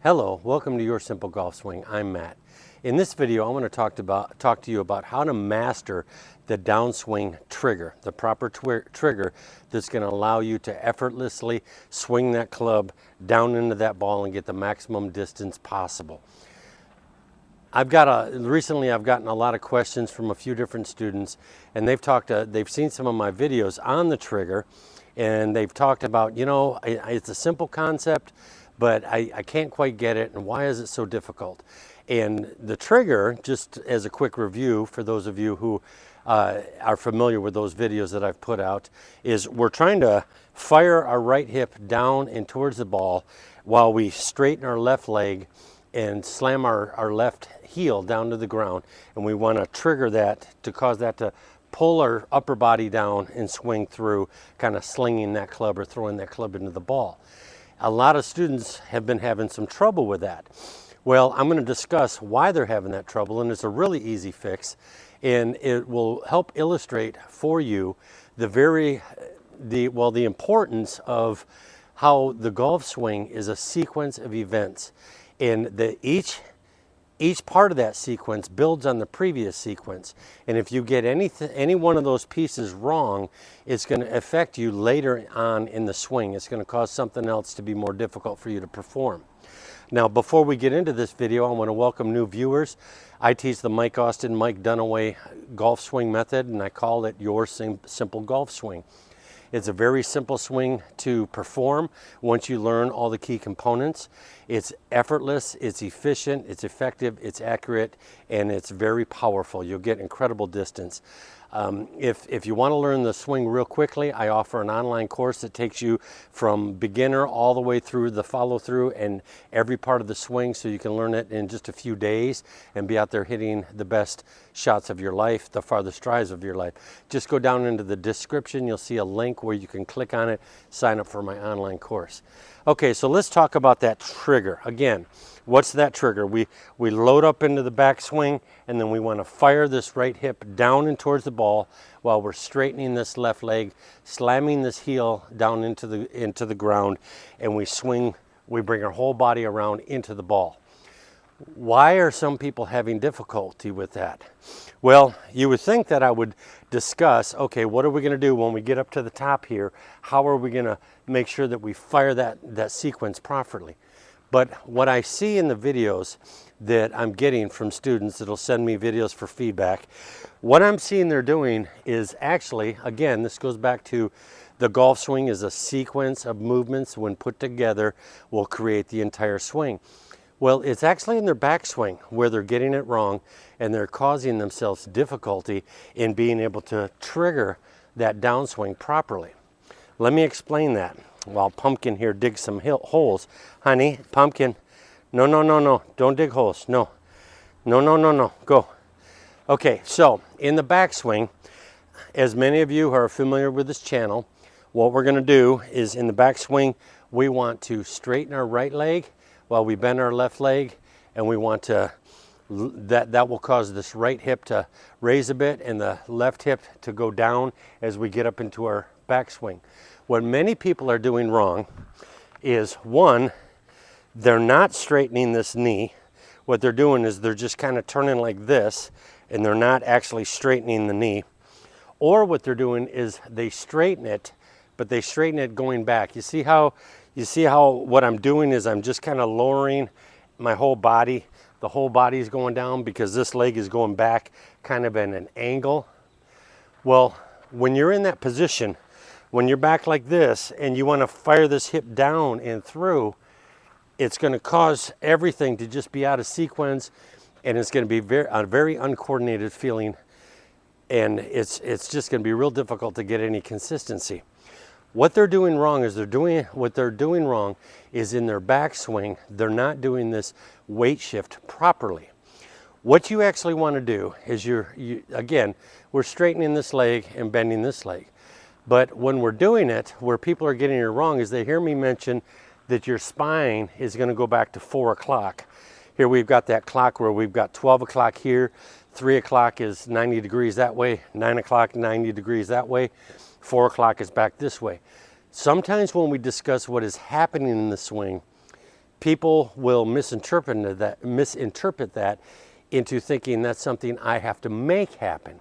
Hello, welcome to Your Simple Golf Swing. I'm Matt. In this video, I want to talk to you about how to master the downswing trigger, the proper trigger that's going to allow you to effortlessly swing that club down into that ball and get the maximum distance possible. Recently I've gotten a lot of questions from a few different students, and they've seen some of my videos on the trigger, and they've talked about, it's a simple concept, but I can't quite get it, and why is it so difficult? And the trigger, just as a quick review for those of you who are familiar with those videos that I've put out, is we're trying to fire our right hip down and towards the ball while we straighten our left leg and slam our left heel down to the ground, and we want to trigger that to cause that to pull our upper body down and swing through, kind of slinging that club or throwing that club into the ball. A lot of students have been having some trouble with that. Well, I'm going to discuss why they're having that trouble, and it's a really easy fix, and it will help illustrate for you the importance of how the golf swing is a sequence of events, and each part of that sequence builds on the previous sequence. And if you get any one of those pieces wrong, it's going to affect you later on in the swing. It's going to cause something else to be more difficult for you to perform. Now, before we get into this video, I want to welcome new viewers. I teach the Mike Dunaway golf swing method, and I call it Your Simple Golf Swing. It's a very simple swing to perform once you learn all the key components. It's effortless, it's efficient, it's effective, it's accurate, and it's very powerful. You'll get incredible distance. If you want to learn the swing real quickly, I offer an online course that takes you from beginner all the way through the follow through and every part of the swing, so you can learn it in just a few days and be out there hitting the best shots of your life, the farthest drives of your life. Just go down into the description, you'll see a link where you can click on it, sign up for my online course. Okay, so let's talk about that trigger. Again, what's that trigger? We load up into the backswing, and then we want to fire this right hip down and towards the ball while we're straightening this left leg, slamming this heel down into the ground, and we swing, we bring our whole body around into the ball. Why are some people having difficulty with that? Well, you would think that I would discuss, okay, what are we going to do when we get up to the top here? How are we going to make sure that we fire that sequence properly? But what I see in the videos that I'm getting from students that'll send me videos for feedback, what I'm seeing they're doing is actually, again, this goes back to the golf swing is a sequence of movements when put together will create the entire swing. Well, it's actually in their backswing where they're getting it wrong, and they're causing themselves difficulty in being able to trigger that downswing properly. Let me explain that while Pumpkin here digs some holes. Honey, Pumpkin, no, don't dig holes, no, go. Okay, so in the backswing, as many of you are familiar with this channel, what we're gonna do is in the backswing, we want to straighten our right leg while we bend our left leg, and we want to, that will cause this right hip to raise a bit and the left hip to go down as we get up into our backswing. What many people are doing wrong is, one, they're not straightening this knee. What they're doing is they're just kind of turning like this, and they're not actually straightening the knee. Or what they're doing is they straighten it, but they straighten it going back. You see how what I'm doing is I'm just kind of lowering my whole body. The whole body is going down because this leg is going back kind of in an angle. Well, when you're in that position, when you're back like this and you want to fire this hip down and through, it's going to cause everything to just be out of sequence, and it's going to be a very uncoordinated feeling, and it's just going to be real difficult to get any consistency. What they're doing wrong is in their backswing, they're not doing this weight shift properly. What you actually want to do is again, we're straightening this leg and bending this leg. But when we're doing it, where people are getting it wrong is they hear me mention that your spine is going to go back to 4 o'clock. Here we've got that clock where we've got 12 o'clock here, 3 o'clock is 90 degrees that way, 9 o'clock 90 degrees that way, 4 o'clock is back this way. Sometimes when we discuss what is happening in the swing, People will misinterpret that into thinking that's something I have to make happen.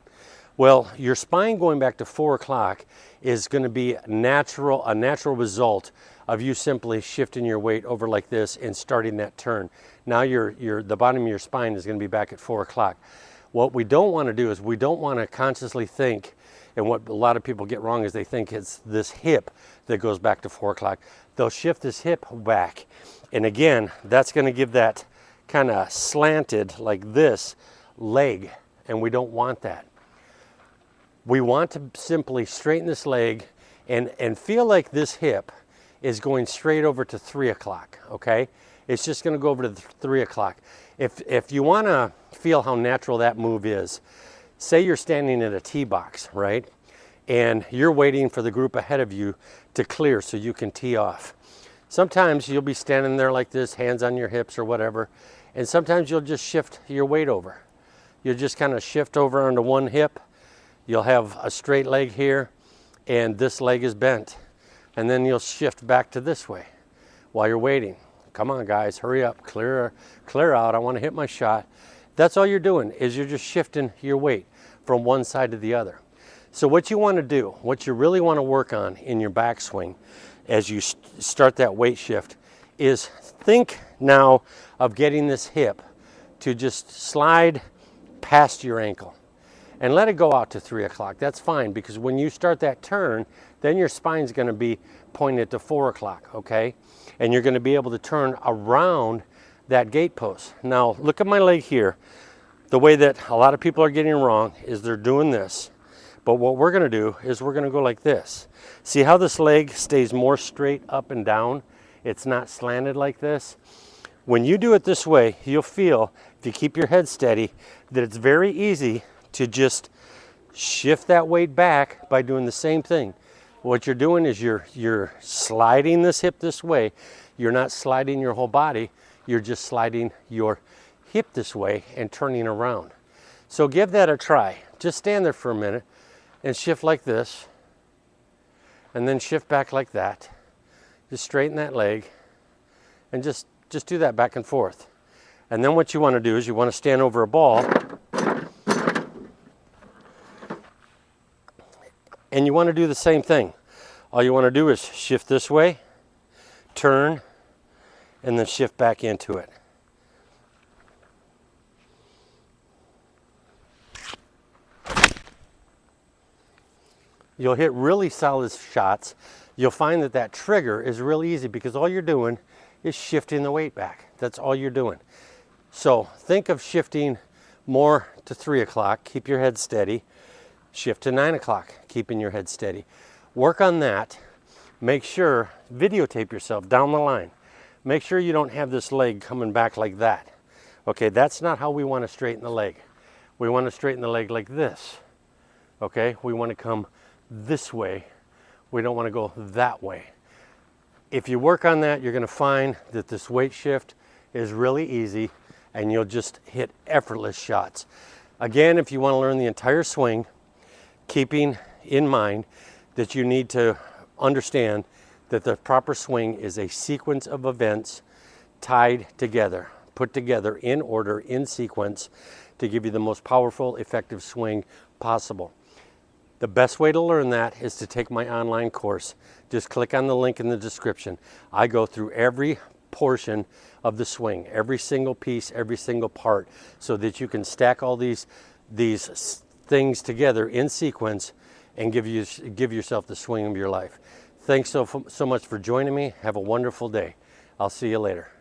Well, your spine going back to 4 o'clock is going to be a natural result of you simply shifting your weight over like this and starting that turn. Now the bottom of your spine is going to be back at 4 o'clock. What we don't want to do is we don't want to consciously think, and what a lot of people get wrong is they think it's this hip that goes back to 4 o'clock. They'll shift this hip back. And again, that's going to give that kind of slanted like this leg, and we don't want that. We want to simply straighten this leg and feel like this hip is going straight over to 3 o'clock, okay? It's just going to go over to 3 o'clock. If you want to feel how natural that move is, say you're standing at a tee box, right? And you're waiting for the group ahead of you to clear so you can tee off. Sometimes you'll be standing there like this, hands on your hips or whatever, and sometimes you'll just shift your weight over. You'll just kind of shift over onto one hip. You'll have a straight leg here, and this leg is bent. And then you'll shift back to this way while you're waiting. Come on, guys, hurry up, clear out. I want to hit my shot. That's all you're doing, is you're just shifting your weight from one side to the other. So what you want to do, what you really want to work on in your backswing as you start that weight shift, is think now of getting this hip to just slide past your ankle and let it go out to 3 o'clock. That's fine, because when you start that turn, then your spine's going to be pointed to 4 o'clock, okay? And you're going to be able to turn around that gate post. Now, look at my leg here. The way that a lot of people are getting it wrong is they're doing this. But what we're going to do is we're going to go like this. See how this leg stays more straight up and down? It's not slanted like this. When you do it this way, you'll feel, if you keep your head steady, that it's very easy to just shift that weight back by doing the same thing. What you're doing is you're sliding this hip this way. You're not sliding your whole body. You're just sliding your hip this way and turning around. So give that a try. Just stand there for a minute and shift like this, and then shift back like that. Just straighten that leg and just do that back and forth. And then what you want to do is you want to stand over a ball, and you want to do the same thing. All you want to do is shift this way, turn, and then shift back into it. You'll hit really solid shots. You'll find that that trigger is really easy because all you're doing is shifting the weight back. That's all you're doing. So think of shifting more to 3 o'clock. Keep your head steady. Shift to 9 o'clock, keeping your head steady. Work on that. Make sure, videotape yourself down the line. Make sure you don't have this leg coming back like that. Okay, that's not how we want to straighten the leg. We want to straighten the leg like this. Okay, we want to come this way. We don't want to go that way. If you work on that, you're going to find that this weight shift is really easy and you'll just hit effortless shots. Again, if you want to learn the entire swing, keeping in mind that you need to understand that the proper swing is a sequence of events tied together, put together in order, in sequence, to give you the most powerful, effective swing possible. The best way to learn that is to take my online course. Just click on the link in the description. I go through every portion of the swing, every single piece, every single part, so that you can stack all these things together in sequence and give yourself the swing of your life. Thanks so much for joining me. Have a wonderful day. I'll see you later.